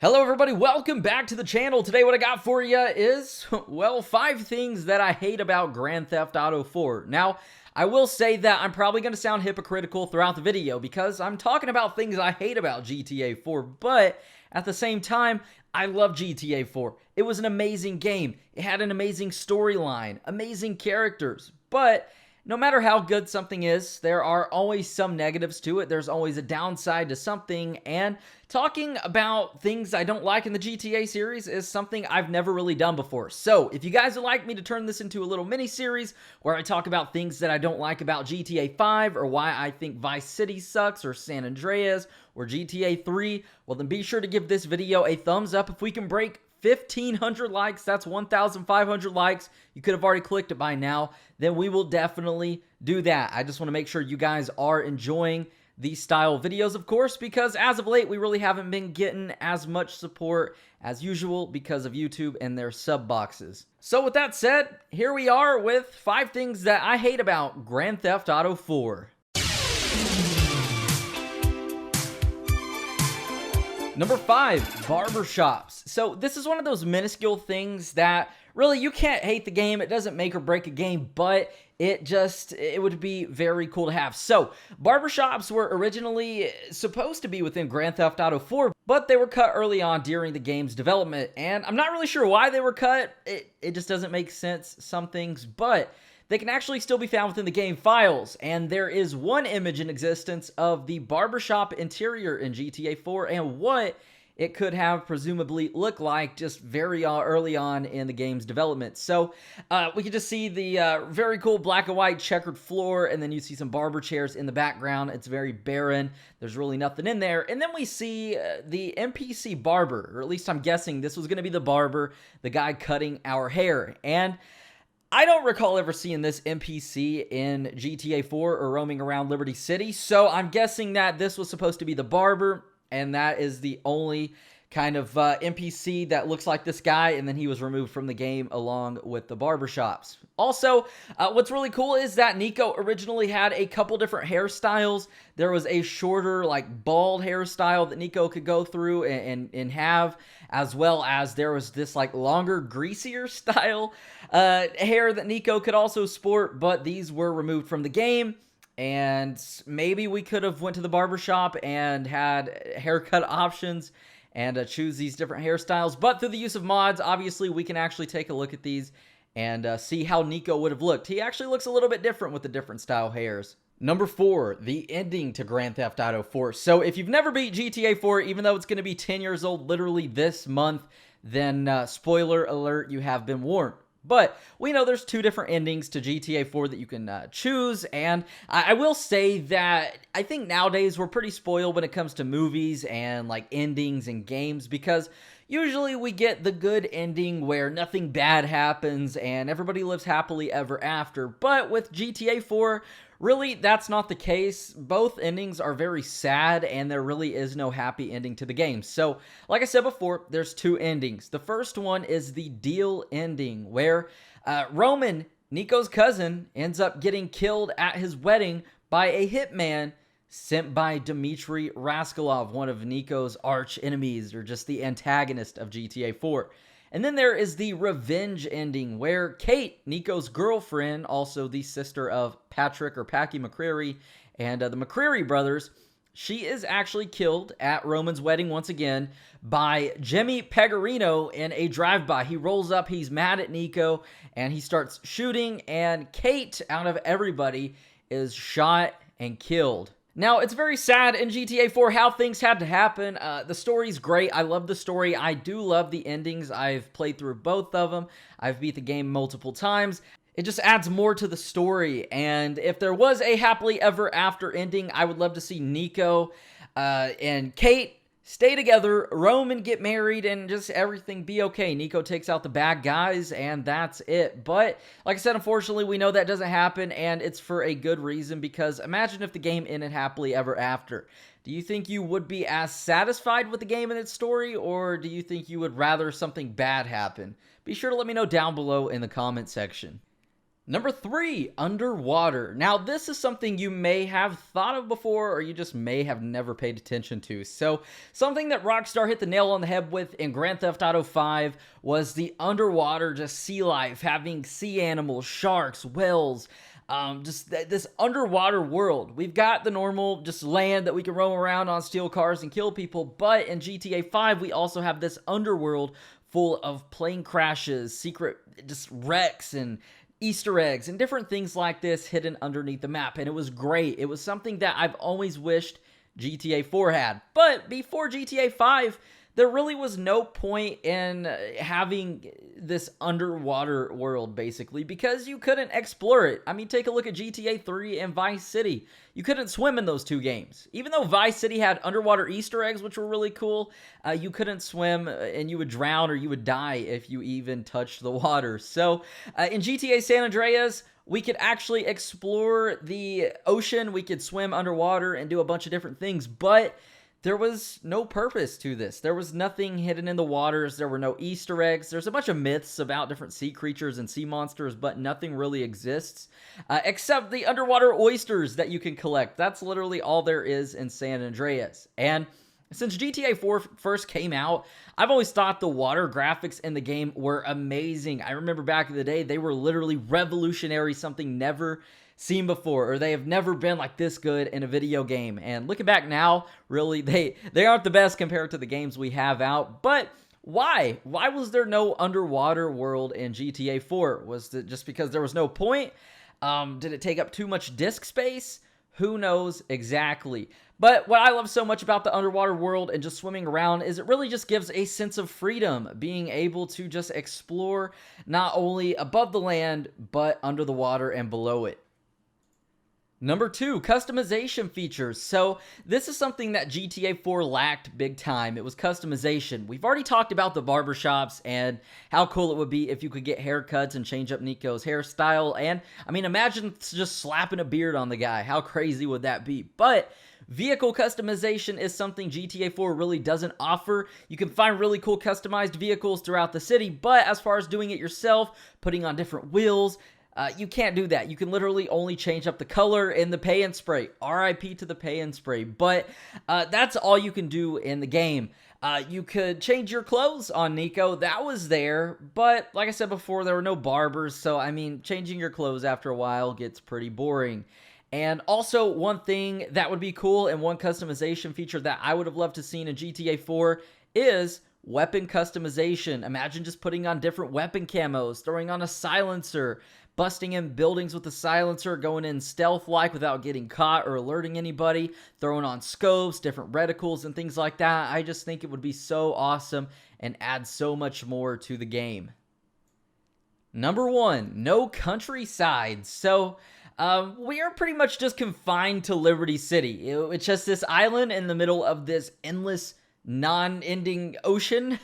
Hello everybody, welcome back to the channel. Today what I got for you is, well, 5 things that I hate about Grand Theft Auto 4. Now, I will say that I'm probably going to sound hypocritical throughout the video because I'm talking about things I hate about GTA 4, but at the same time, I love GTA 4. It was an amazing game. It had an amazing storyline, amazing characters, but no matter how good something is, there are always some negatives to it. There's always a downside to something, and talking about things I don't like in the GTA series is something I've never really done before. So, if you guys would like me to turn this into a little mini-series where I talk about things that I don't like about GTA 5, or why I think Vice City sucks, or San Andreas, or GTA 3, well then be sure to give this video a thumbs up. If we can break 1,500 likes, that's 1,500 likes, you could have already clicked it by now, then we will definitely do that. I just want to make sure you guys are enjoying these style videos, of course, because as of late, we really haven't been getting as much support as usual because of YouTube and their sub boxes. So with that said, here we are with 5 things that I hate about Grand Theft Auto 4. Number 5, Barber Shops. So this is one of those minuscule things that really you can't hate the game. It doesn't make or break a game, but it would be very cool to have. So Barber Shops were originally supposed to be within Grand Theft Auto 4, but they were cut early on during the game's development. And I'm not really sure why they were cut. It just doesn't make sense, some things, but they can actually still be found within the game files, and there is one image in existence of the barbershop interior in GTA 4 and what it could have presumably looked like just very early on in the game's development. So we can just see the very cool black and white checkered floor, and then you see some barber chairs in the background. It's very barren. There's really nothing in there. And then we see the NPC barber, or at least I'm guessing this was going to be the barber, the guy cutting our hair. And I don't recall ever seeing this NPC in GTA 4 or roaming around Liberty City, so I'm guessing that this was supposed to be the barber, and that is the only kind of NPC that looks like this guy, and then he was removed from the game along with the barbershops. Also, what's really cool is that Nico originally had a couple different hairstyles. There was a shorter, like, bald hairstyle that Nico could go through and have, as well as there was this, like, longer, greasier style hair that Nico could also sport, but these were removed from the game. And maybe we could have went to the barbershop and had haircut options and choose these different hairstyles. But through the use of mods, obviously, we can actually take a look at these and see how Nico would have looked. He actually looks a little bit different with the different style hairs. Number 4, the ending to Grand Theft Auto 4. So if you've never beat GTA 4, even though it's going to be 10 years old literally this month, then spoiler alert, you have been warned. But we know there's 2 different endings to GTA 4 that you can choose, and I will say that I think nowadays we're pretty spoiled when it comes to movies and like endings and games, because usually we get the good ending where nothing bad happens and everybody lives happily ever after. But with GTA 4, really, that's not the case. Both endings are very sad, and there really is no happy ending to the game. So, like I said before, there's 2 endings. The first one is the deal ending, where Roman, Nico's cousin, ends up getting killed at his wedding by a hitman sent by Dmitry Rascalov, one of Nico's arch enemies, or just the antagonist of GTA 4. And then there is the revenge ending, where Kate, Nico's girlfriend, also the sister of Patrick or Packy McCreary, and the McCreary brothers, she is actually killed at Roman's wedding once again by Jimmy Pecorino in a drive-by. He rolls up, he's mad at Nico, and he starts shooting, and Kate, out of everybody, is shot and killed. Now, it's very sad in GTA 4 how things had to happen. The story's great. I love the story. I do love the endings. I've played through both of them. I've beat the game multiple times. It just adds more to the story. And if there was a happily ever after ending, I would love to see Nico and Kate stay together, Roman get married, and just everything be okay. Nico takes out the bad guys, and that's it. But, like I said, unfortunately, we know that doesn't happen, and it's for a good reason, because imagine if the game ended happily ever after. Do you think you would be as satisfied with the game and its story, or do you think you would rather something bad happen? Be sure to let me know down below in the comment section. Number 3, underwater. Now, this is something you may have thought of before, or you just may have never paid attention to. So, something that Rockstar hit the nail on the head with in Grand Theft Auto 5 was the underwater just sea life, having sea animals, sharks, whales, this underwater world. We've got the normal just land that we can roam around on, steal cars, and kill people, but in GTA 5, we also have this underworld full of plane crashes, secret just wrecks, and Easter eggs and different things like this hidden underneath the map, and it was great. It was something that I've always wished GTA 4 had. But before GTA 5, there really was no point in having this underwater world, basically, because you couldn't explore it. I mean, take a look at GTA 3 and Vice City. You couldn't swim in those two games. Even though Vice City had underwater Easter eggs, which were really cool, you couldn't swim and you would drown or you would die if you even touched the water. So in GTA San Andreas, we could actually explore the ocean. We could swim underwater and do a bunch of different things, but there was no purpose to this. There was nothing hidden in the waters. There were no Easter eggs. There's a bunch of myths about different sea creatures and sea monsters, but nothing really exists except the underwater oysters that you can collect. That's literally all there is in San Andreas. And since GTA 4 first came out, I've always thought the water graphics in the game were amazing. I remember back in the day, they were literally revolutionary, something never seen before, or they have never been like this good in a video game. And looking back now, really, they aren't the best compared to the games we have out. But why? Why was there no underwater world in GTA 4? Was it just because there was no point? Did it take up too much disk space? Who knows exactly? But what I love so much about the underwater world and just swimming around is it really just gives a sense of freedom, being able to just explore not only above the land, but under the water and below it. Number 2, customization features. So this is something that GTA 4 lacked big time. It was customization. We've already talked about the barber shops and how cool it would be if you could get haircuts and change up Nico's hairstyle. And I mean, imagine just slapping a beard on the guy. How crazy would that be? But vehicle customization is something GTA 4 really doesn't offer. You can find really cool customized vehicles throughout the city, but as far as doing it yourself, putting on different wheels, you can't do that. You can literally only change up the color in the pay and spray. RIP to the pay and spray. But that's all you can do in the game. You could change your clothes on Nico. That was there. But like I said before, there were no barbers. So, I mean, changing your clothes after a while gets pretty boring. And also, one thing that would be cool and one customization feature that I would have loved to seen in GTA 4 is weapon customization. Imagine just putting on different weapon camos, throwing on a silencer, busting in buildings with a silencer, going in stealth-like without getting caught or alerting anybody, throwing on scopes, different reticles, and things like that. I just think it would be so awesome and add so much more to the game. Number 1, no countryside. So, we are pretty much just confined to Liberty City. It's just this island in the middle of this endless non-ending ocean,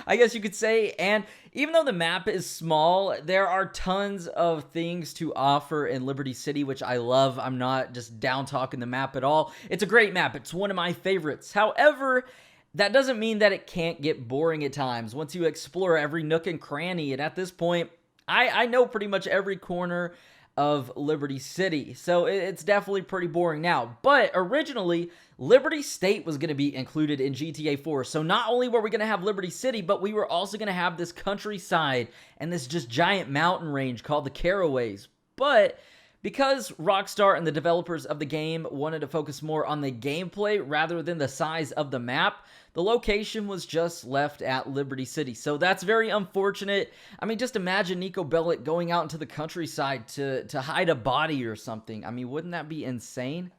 I guess you could say. And even though the map is small, there are tons of things to offer in Liberty City, which I love. I'm not just down talking the map at all. It's a great map. It's one of my favorites. However, that doesn't mean that it can't get boring at times once you explore every nook and cranny. And at this point, I know pretty much every corner of Liberty City, so it's definitely pretty boring now. But originally, Liberty State was going to be included in GTA 4, so not only were we going to have Liberty City, but we were also going to have this countryside and this just giant mountain range called the Caraways. But because Rockstar and the developers of the game wanted to focus more on the gameplay rather than the size of the map, the location was just left at Liberty City. So that's very unfortunate. I mean, just imagine Nico Bellic going out into the countryside to hide a body or something. I mean, wouldn't that be insane?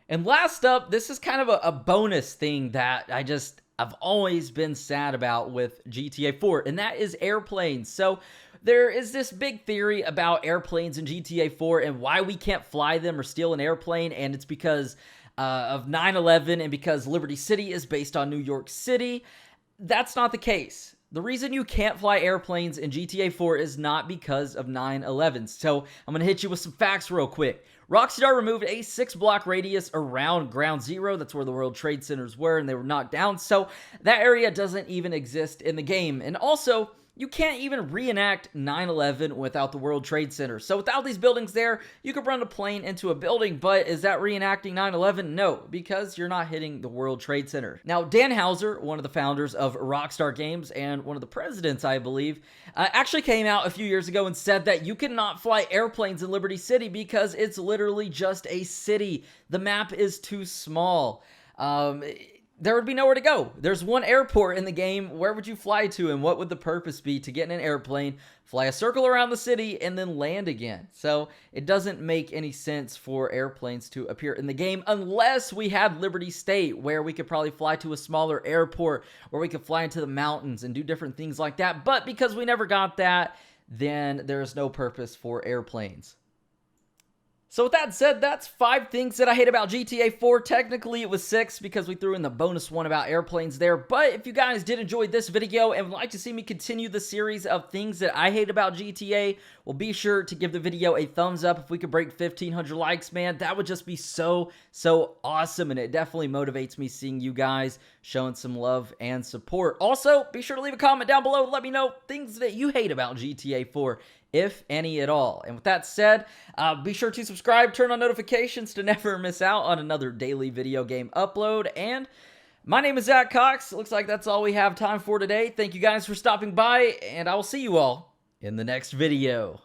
And last up, this is kind of a bonus thing that I've always been sad about with GTA 4, and that is airplanes. So there is this big theory about airplanes in GTA 4 and why we can't fly them or steal an airplane, and it's because of 9/11 and because Liberty City is based on New York City. That's not the case. The reason you can't fly airplanes in GTA 4 is not because of 9/11. So I'm going to hit you with some facts real quick. Rockstar removed a 6-block radius around Ground Zero. That's where the World Trade Centers were, and they were knocked down. So that area doesn't even exist in the game. And also, you can't even reenact 9/11 without the World Trade Center. So without these buildings there, you could run a plane into a building, but is that reenacting 9/11? No, because you're not hitting the World Trade Center. Now, Dan Houser, one of the founders of Rockstar Games and one of the presidents, I believe, actually came out a few years ago and said that you cannot fly airplanes in Liberty City because it's literally just a city. The map is too small. There would be nowhere to go. There's one airport in the game. Where would you fly to, and what would the purpose be to get in an airplane, fly a circle around the city, and then land again? So it doesn't make any sense for airplanes to appear in the game unless we had Liberty State, where we could probably fly to a smaller airport, or we could fly into the mountains and do different things like that. But because we never got that, then there's no purpose for airplanes. So with that said, that's 5 things that I hate about GTA 4. Technically, it was 6 because we threw in the bonus one about airplanes there. But if you guys did enjoy this video and would like to see me continue the series of things that I hate about GTA, well, be sure to give the video a thumbs up. If we could break 1,500 likes, man, that would just be so awesome. And it definitely motivates me seeing you guys showing some love and support. Also, be sure to leave a comment down below and let me know things that you hate about GTA 4. If any at all. And with that said, be sure to subscribe, turn on notifications to never miss out on another daily video game upload. And my name is Zach Cox. Looks like that's all we have time for today. Thank you guys for stopping by, and I will see you all in the next video.